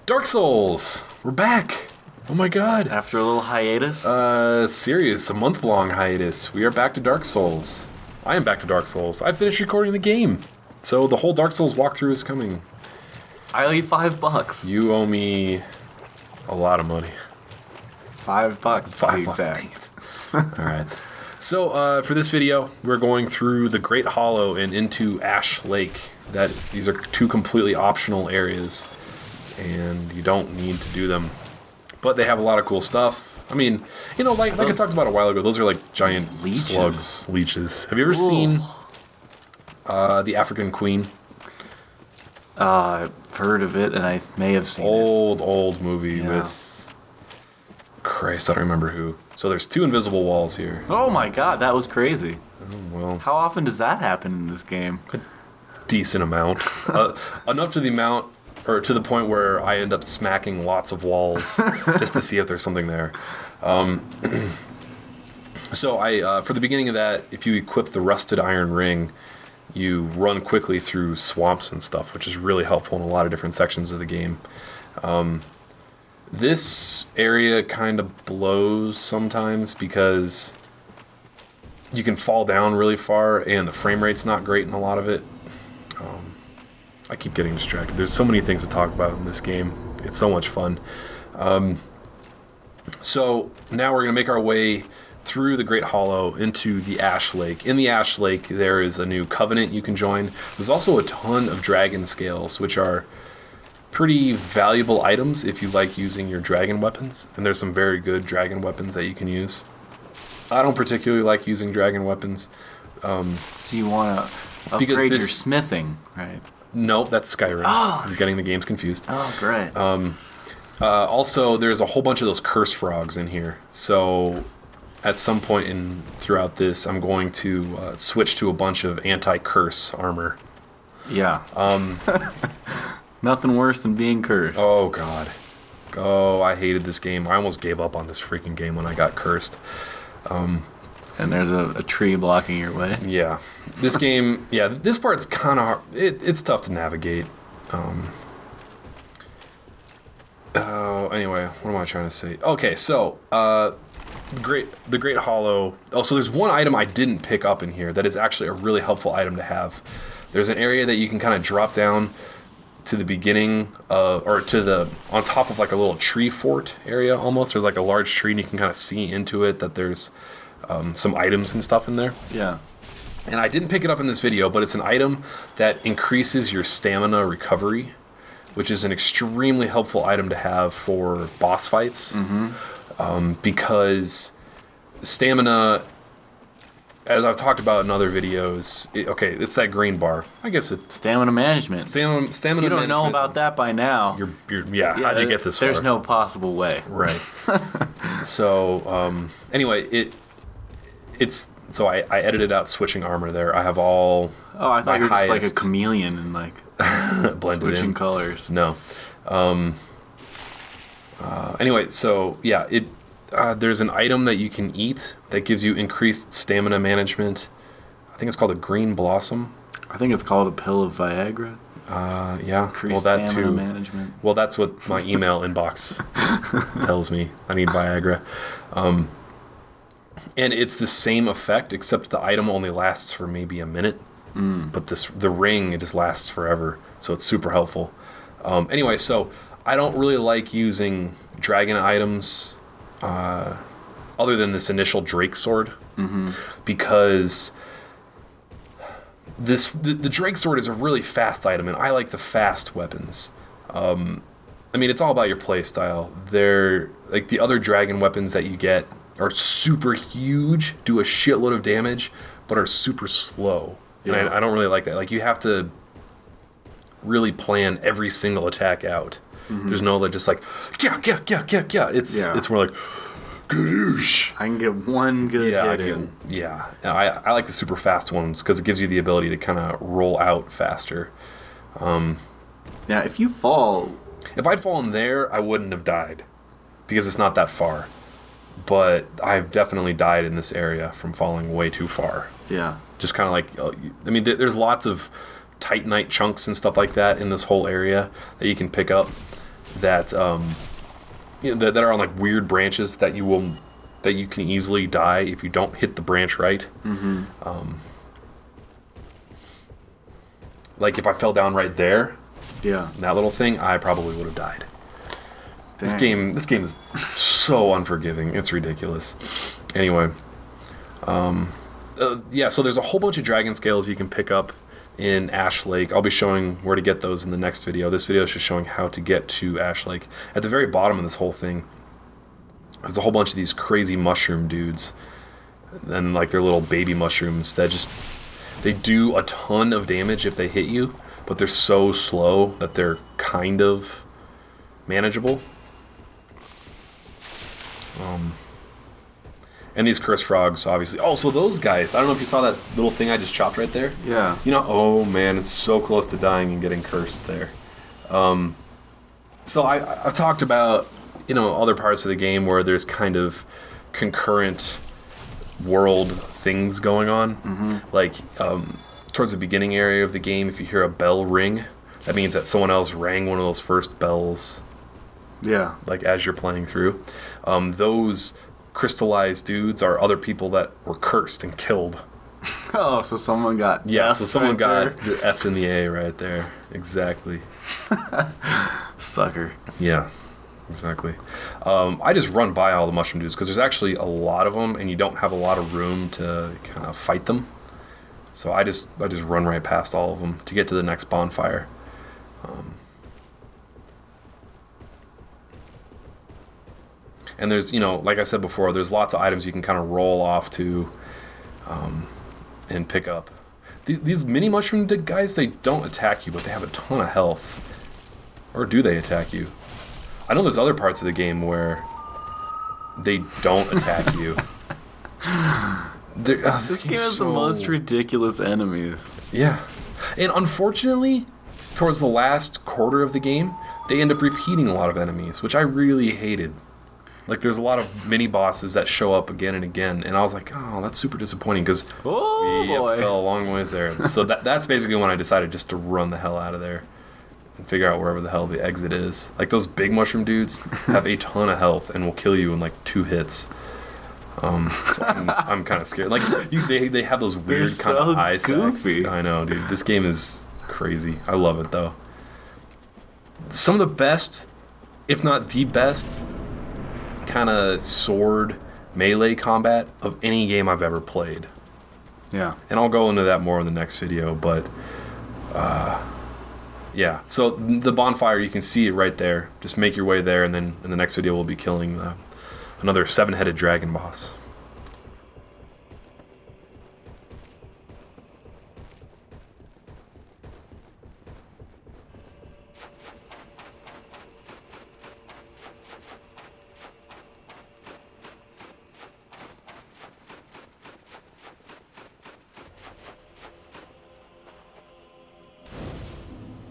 Dark Souls! We're back! Oh my god. After a little hiatus? Serious, a month-long hiatus. We are back to Dark Souls. I am back to Dark Souls. I finished recording the game. So the whole Dark Souls walkthrough is coming. I owe you $5. You owe me a lot of money. $5 to be $5, dang exact. it. Alright. So, for this video, we're going through the Great Hollow and into Ash Lake. These are two completely optional areas, and you don't need to do them. But they have a lot of cool stuff. I mean, you know, like I talked about a while ago, those are like giant leeches. Have you ever seen The African Queen? I've heard of it, and I may have seen it. Old movie with... Christ, I don't remember who. So there's two invisible walls here. Oh my god, that was crazy. Oh, well. How often does that happen in this game? A decent amount. Enough to the amount, or to the point where I end up smacking lots of walls just to see if there's something there. So for the beginning of that, if you equip the rusted iron ring, you run quickly through swamps and stuff, which is really helpful in a lot of different sections of the game. This area kind of blows sometimes because you can fall down really far and the frame rate's not great in a lot of it. I keep getting distracted. There's so many things to talk about in this game. It's so much fun. So now we're going to make our way through the Great Hollow into the Ash Lake. In the Ash Lake, there is a new covenant you can join. There's also a ton of dragon scales, which are pretty valuable items if you like using your dragon weapons. And there's some very good dragon weapons that you can use. I don't particularly like using dragon weapons. So you want to upgrade your smithing, right? No, that's Skyrim. Oh. You're getting the games confused. Oh, great. Also, there's a whole bunch of those curse frogs in here. So at some point throughout this, I'm going to switch to a bunch of anti-curse armor. Yeah. Nothing worse than being cursed. Oh, God. Oh, I hated this game. I almost gave up on this freaking game when I got cursed. And there's a tree blocking your way. Yeah. This game, this part's kind of hard. It's tough to navigate. Anyway, what am I trying to say? Okay, so, the Great Hollow. Oh, so there's one item I didn't pick up in here that is actually a really helpful item to have. There's an area that you can kind of drop down to the beginning, or on top of like a little tree fort area almost. There's like a large tree and you can kind of see into it that there's some items and stuff in there. Yeah. And I didn't pick it up in this video, but it's an item that increases your stamina recovery, which is an extremely helpful item to have for boss fights. Because stamina, as I've talked about in other videos, it's that green bar. I guess it's stamina management. Stamina if you don't know about that by now, how'd you get this far? There's no possible way. Right. So anyway, so I edited out switching armor there. I have all. Oh, I thought you were just like a chameleon and like blended switching in. colors. No. Anyway, so yeah, there's an item that you can eat that gives you increased stamina management. I think it's called a green blossom. I think it's called a pill of Viagra. Yeah. Increased stamina management. Well, that's what my email inbox tells me. I need Viagra. And it's the same effect, except the item only lasts for maybe a minute. But the ring, it just lasts forever. So it's super helpful. Anyway, so I don't really like using dragon items other than this initial Drake sword, because the Drake sword is a really fast item, and I like the fast weapons. I mean, it's all about your play style. They're like the other dragon weapons that you get are super huge, do a shitload of damage, but are super slow. And I don't really like that. Like, you have to really plan every single attack out. There's no just like yeah. It's more like gadoosh. I can get one good hit in. Yeah. And I like the super fast ones because it gives you the ability to kind of roll out faster. Now, if you fall, if I'd fallen there, I wouldn't have died because it's not that far. But I've definitely died in this area from falling way too far. Yeah. Just kind of like, I mean, there's lots of Titanite chunks and stuff like that in this whole area that you can pick up. that that are on like weird branches that you can easily die if you don't hit the branch right. Mm-hmm. Like if I fell down right there, yeah, that little thing, I probably would have died. Dang. This game is so unforgiving. It's ridiculous. Anyway, yeah. So there's a whole bunch of dragon scales you can pick up in Ash Lake. I'll be showing where to get those in the next video. This video is just showing how to get to Ash Lake. At the very bottom of this whole thing, there's a whole bunch of these crazy mushroom dudes, and like they're little baby mushrooms that they do a ton of damage if they hit you, but they're so slow that they're kind of manageable. And these cursed frogs, obviously. Oh, so those guys. I don't know if you saw that little thing I just chopped right there. Yeah. You know, oh man, it's so close to dying and getting cursed there. So I've talked about, other parts of the game where there's kind of concurrent world things going on. Mm-hmm. Like, towards the beginning area of the game, if you hear a bell ring, that means that someone else rang one of those first bells. Yeah. Like, as you're playing through. Those crystallized dudes are other people that were cursed and killed. Oh, so someone got so someone got the F and the A right there. Exactly. Sucker. Yeah, exactly. I just run by all the mushroom dudes because there's actually a lot of them and you don't have a lot of room to kind of fight them. So I just run right past all of them to get to the next bonfire. And there's, like I said before, there's lots of items you can kind of roll off to and pick up. These mini mushroom guys, they don't attack you, but they have a ton of health. Or do they attack you? I know there's other parts of the game where they don't attack you. This game has the most ridiculous enemies. Yeah. And unfortunately, towards the last quarter of the game, they end up repeating a lot of enemies, which I really hated. Like, there's a lot of mini-bosses that show up again and again, and I was like, oh, that's super disappointing, because we fell a long ways there. So that's basically when I decided just to run the hell out of there and figure out wherever the hell the exit is. Like, those big mushroom dudes have a ton of health and will kill you in, like, 2 hits. So I'm kind of scared. Like, they have those weird kind of eye goofy. I know, dude. This game is crazy. I love it, though. Some of the best, if not the best, kind of sword melee combat of any game I've ever played. Yeah. And I'll go into that more in the next video, but yeah. So the bonfire, you can see it right there. Just make your way there, and then in the next video we'll be killing another 7-headed dragon boss.